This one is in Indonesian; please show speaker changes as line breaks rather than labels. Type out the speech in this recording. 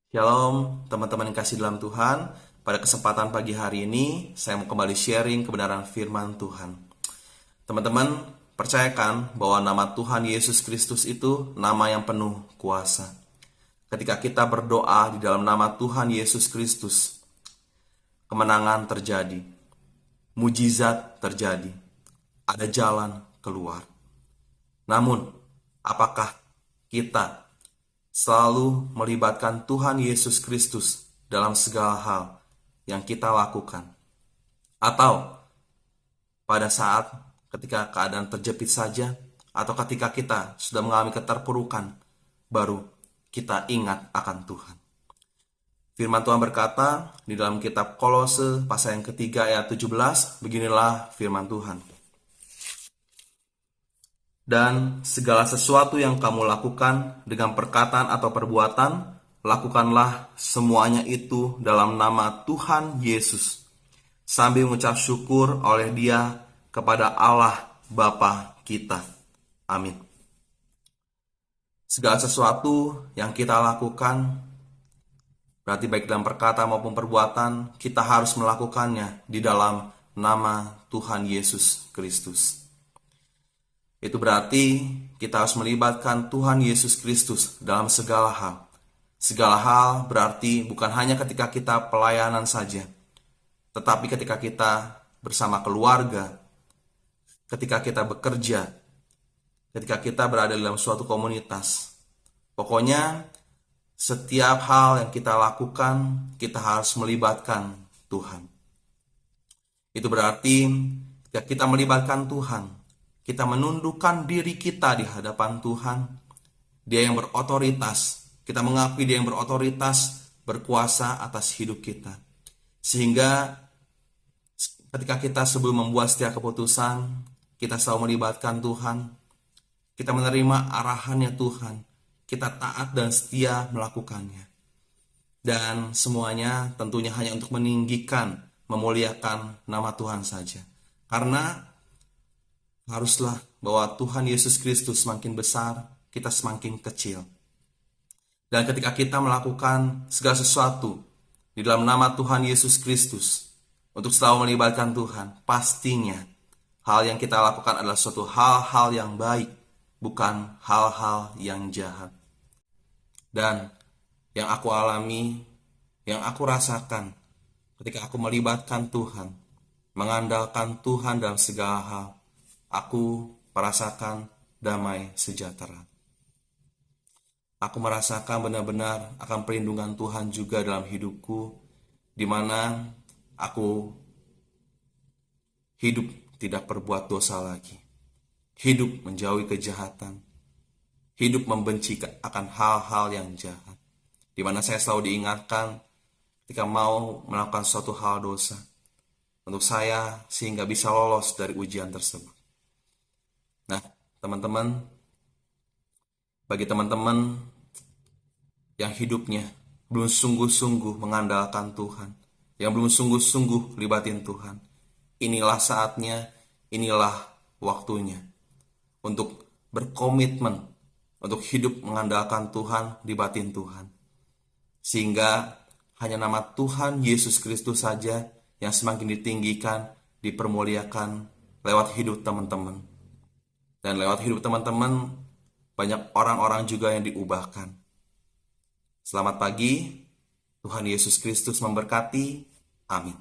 Shalom, teman-teman yang kasih dalam Tuhan. Pada kesempatan pagi hari ini, saya mau kembali sharing kebenaran firman Tuhan. Teman-teman, percayakan bahwa nama Tuhan Yesus Kristus itu nama yang penuh kuasa. Ketika kita berdoa di dalam nama Tuhan Yesus Kristus, kemenangan terjadi, mujizat terjadi, ada jalan keluar. Namun, apakah kita selalu melibatkan Tuhan Yesus Kristus dalam segala hal yang kita lakukan? Atau pada saat ketika keadaan terjepit saja, atau ketika kita sudah mengalami keterpurukan, baru kita ingat akan Tuhan? Firman Tuhan berkata di dalam kitab Kolose pasal yang ketiga ayat 17, beginilah firman Tuhan. Dan segala sesuatu yang kamu lakukan dengan perkataan atau perbuatan, lakukanlah semuanya itu dalam nama Tuhan Yesus, sambil mengucap syukur oleh Dia kepada Allah Bapa kita. Amin. Segala sesuatu yang kita lakukan, berarti baik dalam perkataan maupun perbuatan, kita harus melakukannya di dalam nama Tuhan Yesus Kristus. Itu berarti kita harus melibatkan Tuhan Yesus Kristus dalam segala hal. Segala hal berarti bukan hanya ketika kita pelayanan saja, tetapi ketika kita bersama keluarga, ketika kita bekerja, ketika kita berada dalam suatu komunitas. Pokoknya setiap hal yang kita lakukan, kita harus melibatkan Tuhan. Itu berarti ketika kita melibatkan Tuhan, kita menundukkan diri kita di hadapan Tuhan. Dia yang berotoritas. Kita mengakui Dia yang berotoritas, berkuasa atas hidup kita. Sehingga ketika kita sebelum membuat setiap keputusan, kita selalu melibatkan Tuhan. Kita menerima arahannya Tuhan. Kita taat dan setia melakukannya. Dan semuanya tentunya hanya untuk meninggikan, memuliakan nama Tuhan saja. Karena haruslah bahwa Tuhan Yesus Kristus semakin besar, kita semakin kecil. Dan ketika kita melakukan segala sesuatu di dalam nama Tuhan Yesus Kristus, untuk selalu melibatkan Tuhan, pastinya hal yang kita lakukan adalah suatu hal-hal yang baik, bukan hal-hal yang jahat. Dan yang aku alami, yang aku rasakan ketika aku melibatkan Tuhan, mengandalkan Tuhan dalam segala hal, aku merasakan damai sejahtera. Aku merasakan benar-benar akan perlindungan Tuhan juga dalam hidupku, di mana aku hidup tidak berbuat dosa lagi, hidup menjauhi kejahatan, hidup membenci akan hal-hal yang jahat, di mana saya selalu diingatkan ketika mau melakukan suatu hal dosa, untuk saya sehingga bisa lolos dari ujian tersebut. Nah, teman-teman, bagi teman-teman yang hidupnya belum sungguh-sungguh mengandalkan Tuhan, yang belum sungguh-sungguh libatin Tuhan, inilah saatnya, inilah waktunya untuk berkomitmen, untuk hidup mengandalkan Tuhan, libatin Tuhan. Sehingga hanya nama Tuhan Yesus Kristus saja yang semakin ditinggikan, dipermuliakan lewat hidup teman-teman. Dan lewat hidup teman-teman, banyak orang-orang juga yang diubahkan. Selamat pagi, Tuhan Yesus Kristus memberkati. Amin.